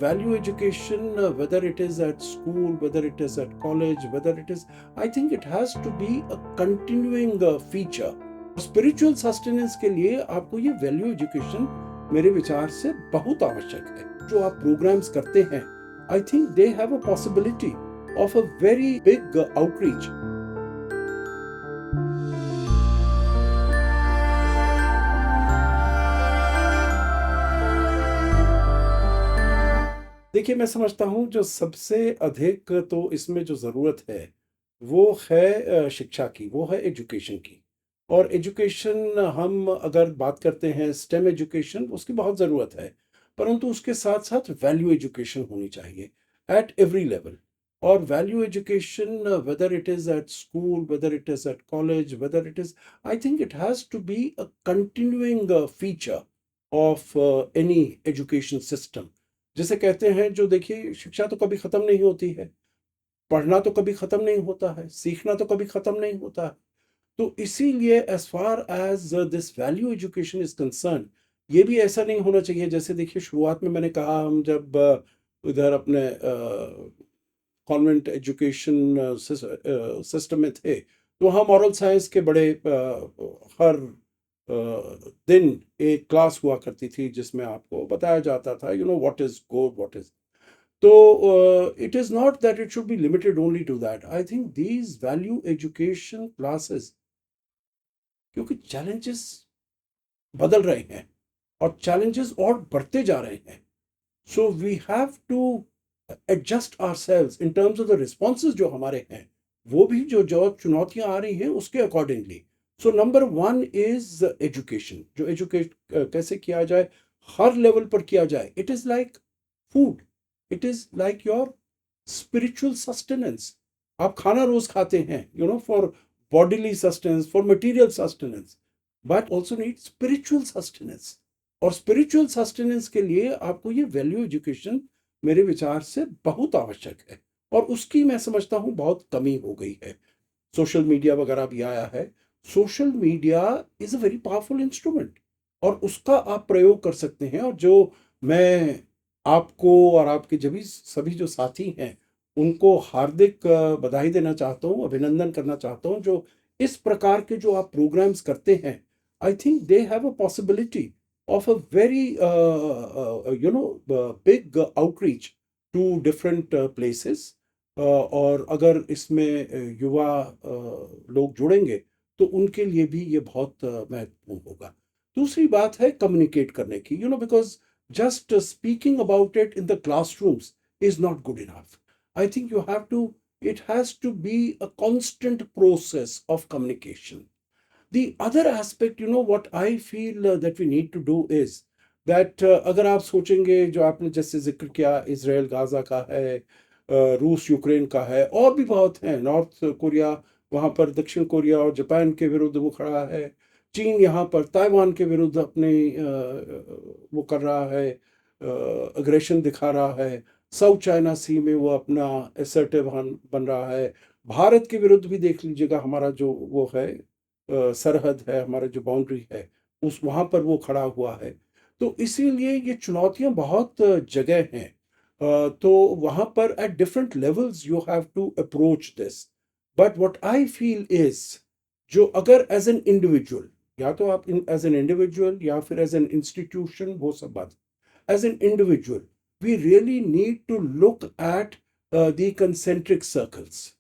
value education, whether it is at school, whether it is at college, whether it is, I think it has to be a continuing feature. Spiritual sustenance के लिए आपको ये value education मेरे विचार से बहुत आवश्यक है। जो आप प्रोग्राम्स करते हैं, I think they have a possibility of a very big outreach. देखिए, मैं समझता हूँ जो सबसे अधिक तो इसमें जो ज़रूरत है, वो है शिक्षा की, वो है एजुकेशन की। और एजुकेशन हम अगर बात करते हैं स्टेम एजुकेशन, उसकी बहुत ज़रूरत है, परंतु उसके साथ-साथ वैल्यू एजुकेशन होनी चाहिए एट एवरी लेवल। और value education whether it is at school, whether it is at college, whether it is, I think it has to be a continuing feature of any education system. जिसे कहते हैं, जो देखिए, शिक्षा तो कभी ख़त्म नहीं होती है, पढ़ना तो कभी ख़त्म नहीं होता है, सीखना तो कभी ख़त्म नहीं होता है। तो इसीलिए as far as this value education is concerned, ये भी ऐसा नहीं होना चाहिए। जैसे देखिए, शुरुआत में मैंने कहा, हम जब इधर अपने कॉन्वेंट एजुकेशन सिस्टम में थे, तो वहाँ मॉरल साइंस के बड़े हर दिन एक क्लास हुआ करती थी जिसमें आपको बताया जाता था, what is good, what is. तो it is not that it should be limited only to that. I think these value education classes, क्योंकि challenges बदल रहे हैं और challenges और बढ़ते जा रहे हैं, so we have to adjust ourselves in terms of the responses जो हमारे हैं, वो भी जो चुनौतियां आ रही हैं उसके accordingly. So number one is education. जो एजुकेट कैसे किया जाए, हर लेवल पर किया जाए। It is like food, it is like your spiritual sustenance. आप खाना रोज खाते हैं, for bodily sustenance, for material sustenance, but also need spiritual sustenance. और स्पिरिचुअल सस्टेनेंस के लिए आपको ये वैल्यू एजुकेशन मेरे विचार से बहुत आवश्यक है। और उसकी मैं समझता हूँ बहुत कमी हो गई है। सोशल मीडिया वगैरह भी आया है। Social media is a very powerful instrument, और उसका आप प्रयोग कर सकते हैं। और जो मैं आपको और आपके जभी सभी जो साथी हैं, उनको हार्दिक बधाई देना चाहता हूँ, अभिनंदन करना चाहता हूँ, जो इस प्रकार के जो आप प्रोग्राम्स करते हैं। I think they have a possibility of a very big outreach to different places। और अगर इसमें युवा लोग जुड़ेंगे तो उनके लिए भी ये बहुत महत्वपूर्ण होगा। दूसरी बात है कम्युनिकेट करने की, because just speaking about it in the classrooms is not good enough. I think you have to, it has to be a constant process of communication। The other aspect, what I feel that we need to do is that अगर आप सोचेंगे, जो आपने जैसे जिक्र किया, Israel Gaza का है, रूस यूक्रेन का है, और भी बहुत हैं, नॉर्थ कोरिया, वहाँ पर दक्षिण कोरिया और जापान के विरुद्ध वो खड़ा है। चीन यहाँ पर ताइवान के विरुद्ध अपने वो कर रहा है, अग्रेशन दिखा रहा है। साउथ चाइना सी में वो अपना असर्टिव बन रहा है। भारत के विरुद्ध भी देख लीजिएगा, हमारा जो वो है सरहद है, हमारा जो बाउंड्री है, उस वहाँ पर वो खड़ा हुआ है। तो इसीलिए ये चुनौतियाँ बहुत जगह हैं। तो वहाँ पर at different levels you have to approach this. But what I feel is, जो अगर एज एन इंडिविजुअल, या तो आप एज एन इंडिविजुअल या फिर एज एन इंस्टीट्यूशन, वो सब बात, as an individual we really need to look at the concentric circles.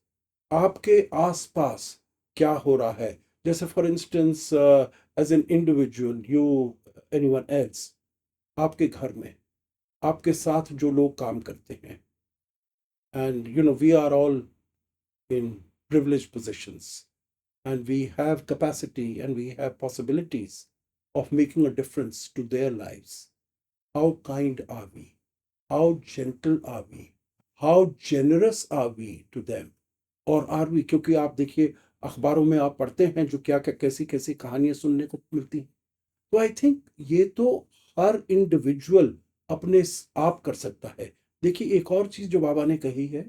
आपके आसपास क्या हो रहा है? जैसे for instance, as an individual, you, anyone else, आपके घर में आपके साथ जो लोग काम करते हैं, and we are all in privileged positions, and we have capacity and we have possibilities of making a difference to their lives. How kind are we? How gentle are we? How generous are we to them? और are भी, क्योंकि आप देखिए, अखबारों में आप पढ़ते हैं जो क्या क्या कैसी कैसी कहानियां सुनने को मिलती हैं। तो आई थिंक ये तो हर इंडिविजुअल अपने आप कर सकता है। देखिए, एक और चीज जो बाबा ने कही है,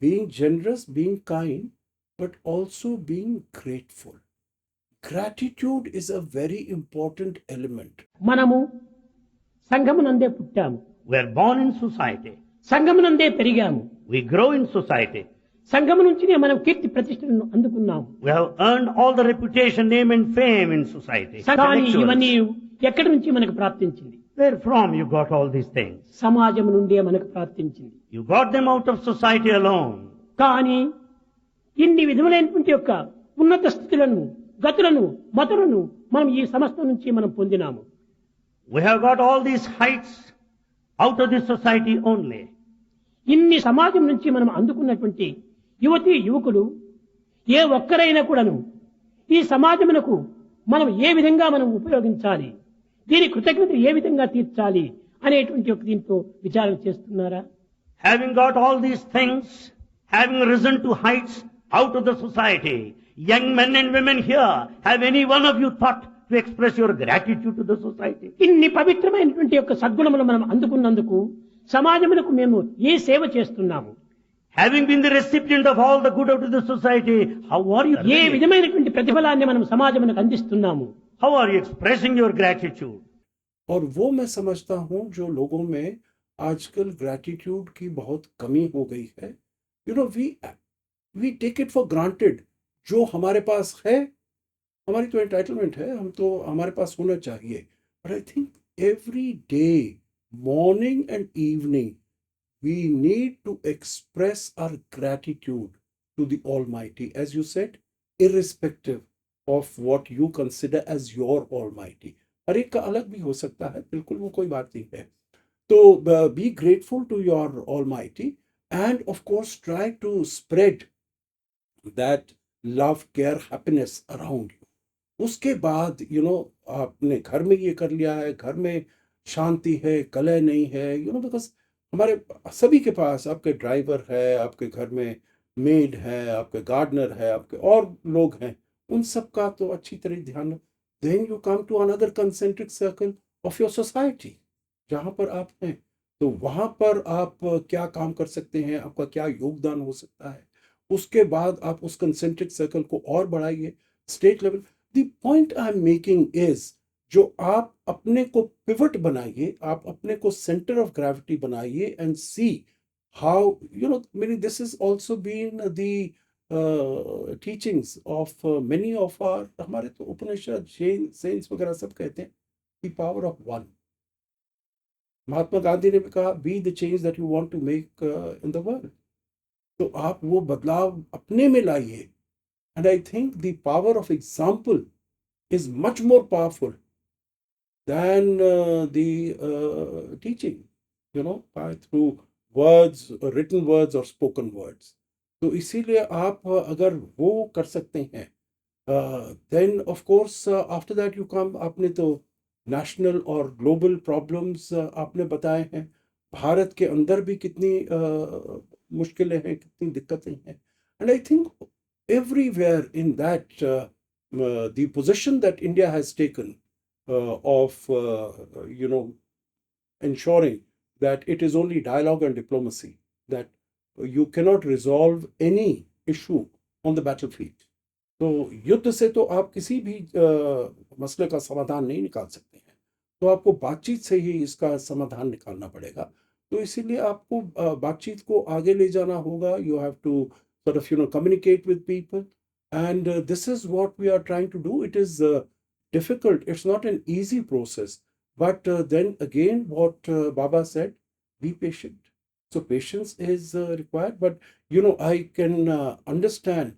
being generous, being kind, but also being grateful. Gratitude is a very important element. మనము సంఘమునందే పుట్టాము. We are born in society. సంఘమునందే పెరిగాము. We grow in society. సంఘము నుంచినే మనం కీర్తి ప్రతిష్టలను అందుకున్నాము. We have earned all the reputation, name and fame in society. కానీ Intellectuals. ఇవన్నీ ఎక్కడి నుంచి మనకు ప్రాప్తించింది? Where from you got all these things? సమాజం నుండే మనకు ప్రాప్తించింది. You got them out of society alone. కానీ ఇన్ని విధములైనటువంటి యొక్క ఉన్నత స్థితులను, గతులను, మతులను మనం ఈ సమస్త నుంచి మనం పొందినాము. We have got all these heights out of this society only. ఇన్ని సమాజం నుంచి మనం అందుకున్నటువంటి యువతీ యువకులు ఏ ఒక్కరైనా కూడాను ఈ సమాజమునకు మనం ఏ విధంగా మనం ఉపయోగించాలి, దీని కృతజ్ఞత ఏ విధంగా తీర్చాలి అనేటువంటి ఒక దీంతో విచారణ చేస్తున్నారా? Having got all these things, having risen to heights out of the society, young men and women here, have any one of you thought to express your gratitude to the society? ఇన్ని పవిత్రమైనటువంటి యొక్క సద్గుణములు మనం అందుకున్నందుకు సమాజమునకు మేము ఏ సేవ చేస్తున్నాము? Having been the recipient of all the good out of the society, how are you? ఏ విధమైనటువంటి ప్రతిఫలాన్ని మనం సమాజమునకు అందిస్తున్నాము? How are you expressing your gratitude? और वो मैं समझता हूँ जो लोगों में आजकल ग्रैटिट्यूड की बहुत कमी हो गई है. You know we take it for granted. जो हमारे पास है, हमारी तो एंटाइटलमेंट है, हम तो हमारे पास होना चाहिए. But I think every day, morning and evening, we need to express our gratitude to the Almighty, as you said, irrespective of what you consider as your Almighty. हर एक का अलग भी हो सकता है, बिल्कुल वो कोई बात नहीं है. तो be grateful to your Almighty and of course try to spread that love, care, happiness around you. उसके बाद आपने घर में ये कर लिया है, घर में शांति है, कलह नहीं है, बिकॉज हमारे सभी के पास, आपके ड्राइवर है, आपके घर में मेड है, आपके गार्डनर है, आपके और लोग हैं, उन सब का तो अच्छी तरह ध्यान. Then you come to another concentric circle of your society, जहाँ पर आप हैं, तो वहाँ पर आप क्या काम कर सकते हैं, आपका क्या योगदान हो सकता है. उसके बाद आप उस कंसेंट्रिक सर्कल को और बढ़ाइए, state level. The point I am making is, जो आप अपने को पिवट बनाइए, आप अपने को सेंटर ऑफ ग्रेविटी बनाइए and see how meaning this is also been the teachings of many of our, हमारे तो उपनिषद सेंस वगैरह सब कहते हैं the power of one. Mahatma Gandhi ने भी कहा be the change that you want to make in the world. तो आप वो बदलाव अपने में लाइए. And I think the power of example is much more powerful than the teaching, through words, written words or spoken words. तो इसीलिए आप अगर वो कर सकते हैं, then of course after that you come, आपने तो national और global problems आपने बताए हैं, भारत के अंदर भी कितनी मुश्किलें हैं, कितनी दिक्कतें हैं. And I think everywhere in that the position that India has taken of ensuring that it is only dialogue and diplomacy, that you cannot resolve any issue on the battlefield. तो युद्ध से तो आप किसी भी मसले का समाधान नहीं निकाल सकते हैं, तो आपको बातचीत से ही इसका समाधान निकालना पड़ेगा. तो इसीलिए आपको बातचीत को आगे ले जाना होगा. You have to sort of communicate with people, and this is what we are trying to do. It is difficult, it's not an easy process, but then again what Baba said, be patient. So patience is required, but I can understand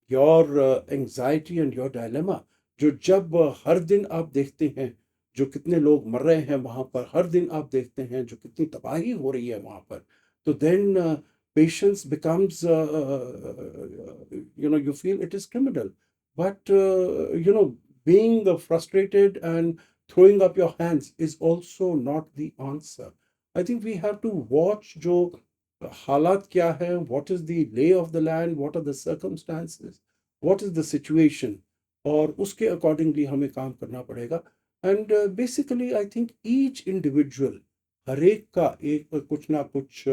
your anxiety and your dilemma. जो जब हर दिन आप देखते हैं जो कितने लोग मर रहे हैं वहाँ पर, हर दिन आप देखते हैं जो कितनी तबाही हो रही है वहाँ पर, तो then patience becomes you feel it is criminal. But being frustrated and throwing up your hands is also not the answer. I think we have to watch जो हालात क्या है, what is the lay of the land, what are the circumstances, what is the situation, और उसके accordingly हमें काम करना पड़ेगा. And basically I think each individual, हर एक का एक कुछ ना कुछ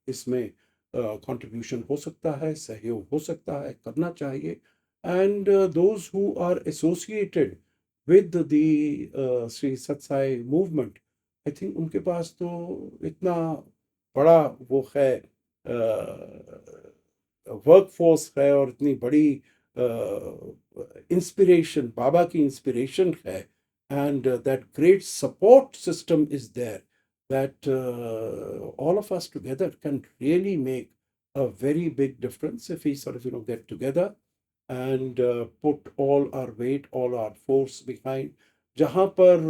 इसमें contribution हो सकता है, सहयोग हो सकता है, करना चाहिए. And those who are associated with the Sri Satsai movement, I think उनके पास तो इतना बड़ा वो है, वर्क फोर्स है, और इतनी बड़ी इंस्पिरेशन, बाबा की इंस्पिरेशन है, and that great support system is there, that all of us together can really make a very big difference if we sort of get together and put all our weight, all our force behind. जहाँ पर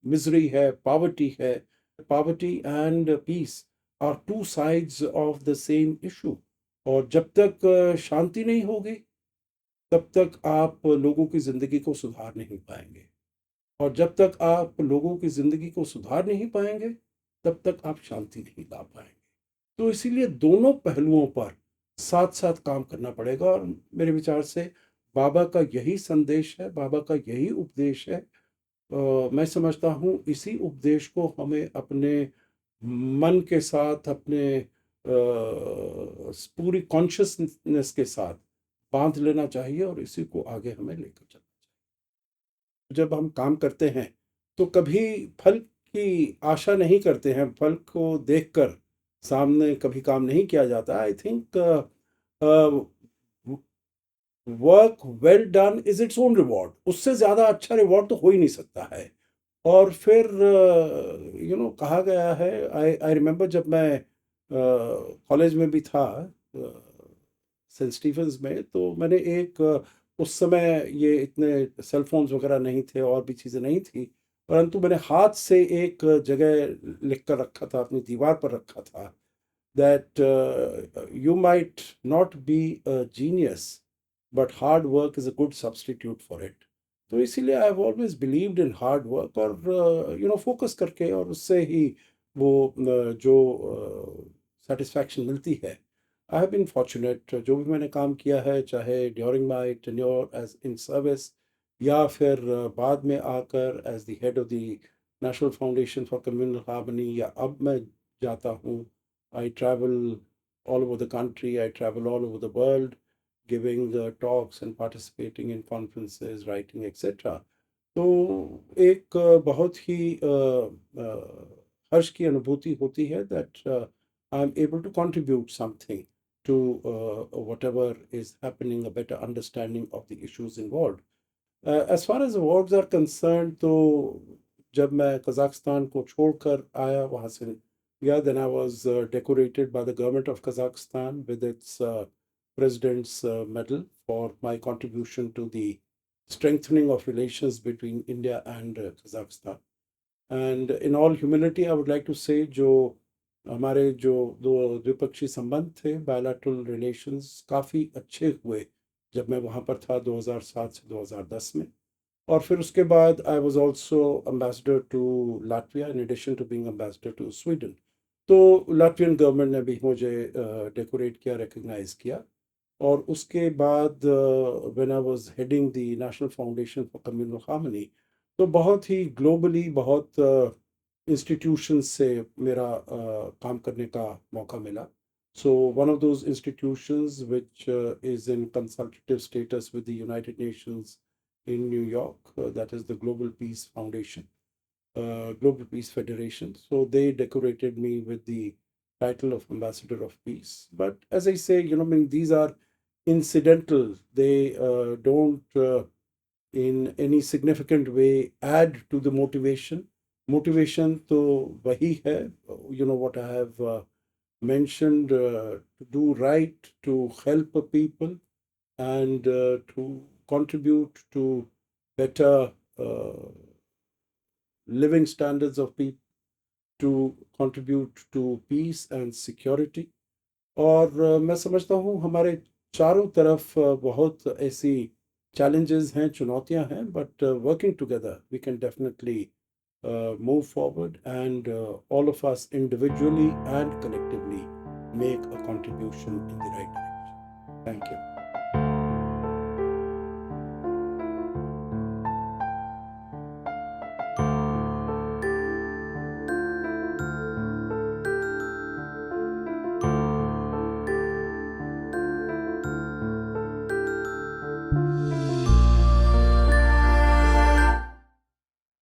misery है, poverty and peace are two sides of the same issue. और जब तक शांति नहीं होगी, तब तक आप लोगों की जिंदगी को सुधार नहीं पाएंगे, और जब तक आप लोगों की ज़िंदगी को सुधार नहीं पाएंगे, तब तक आप शांति नहीं ला पाएंगे। तो इसीलिए दोनों पहलुओं पर साथ साथ काम करना पड़ेगा, और मेरे विचार से बाबा का यही संदेश है, बाबा का यही उपदेश है। मैं समझता हूँ इसी उपदेश को हमें अपने मन के साथ, अपने पूरी कॉन्शियसनेस के साथ बांध लेना चाहिए, और इसी को आगे हमें लेकर चलना चाहिए। जब हम काम करते हैं तो कभी फल की आशा नहीं करते हैं, फल को देखकर सामने कभी काम नहीं किया जाता। I think work well done is its own reward, उससे ज़्यादा अच्छा रिवॉर्ड तो हो ही नहीं सकता है। और फिर कहा गया है, आई रिमेंबर जब मैं कॉलेज में भी था, सेंट स्टीफेंस में, तो मैंने एक उस समय ये इतने सेल फोन्स वगैरह नहीं थे और भी चीज़ें नहीं थी, परंतु मैंने हाथ से एक जगह लिख कर रखा था, अपनी दीवार पर रखा था, that you might not be a genius but hard work is a good substitute for it. तो इसीलिए I have always believed in hard work, और फोकस करके, और उससे ही वो जो सेटिस्फैक्शन मिलती है। आई हैव बीन फॉर्चुनेट, जो भी मैंने काम किया है, चाहे during my tenure as in service, या फिर बाद में आकर as the head of the National Foundation for Communal Harmony, या अब मैं जाता हूँ, I travel all over the country, I travel all over the world, giving talks and participating in conferences, writing, etc. तो एक बहुत ही हर्ष की अनुभूति होती है that I am able to contribute something to whatever is happening, a better understanding of the issues involved. As far as awards are concerned, तो जब मैं कज़ाकिस्तान को छोड़कर आया वहाँ से, then I was decorated by the government of Kazakhstan with its President's Medal for my contribution to the strengthening of relations between India and Kazakhstan. And in all humility, I would like to say जो हमारे जो दो द्विपक्षीय संबंध थे, bilateral relations, काफ़ी अच्छे हुए जब मैं वहाँ पर था 2007 से 2010 में। और फिर उसके बाद I was also ambassador to Latvia in addition to being ambassador to Sweden. तो लाटवियन गवर्नमेंट ने भी मुझे डेकोरेट किया, रिकग्नाइज किया। और उसके बाद when I was heading the National Foundation for Communal harmony, तो बहुत ही ग्लोबली, बहुत इंस्टीट्यूशन से मेरा काम करने का मौका मिला। So one of those institutions which is in consultative status with the United Nations in New York, that is the Global Peace Foundation, Global Peace Federation. So they decorated me with the title of Ambassador of Peace. But as I say, I mean, these are incidental. They don't in any significant way add to the motivation. Motivation to wahi hai, what I have mentioned, to do right, to help people, and to contribute to better living standards of people, to contribute to peace and security. और मैं समझता हूँ हमारे चारों तरफ बहुत ऐसी challenges हैं, चुनौतियाँ हैं, but working together we can definitely move forward, and all of us individually and collectively make a contribution in the right direction. Thank you.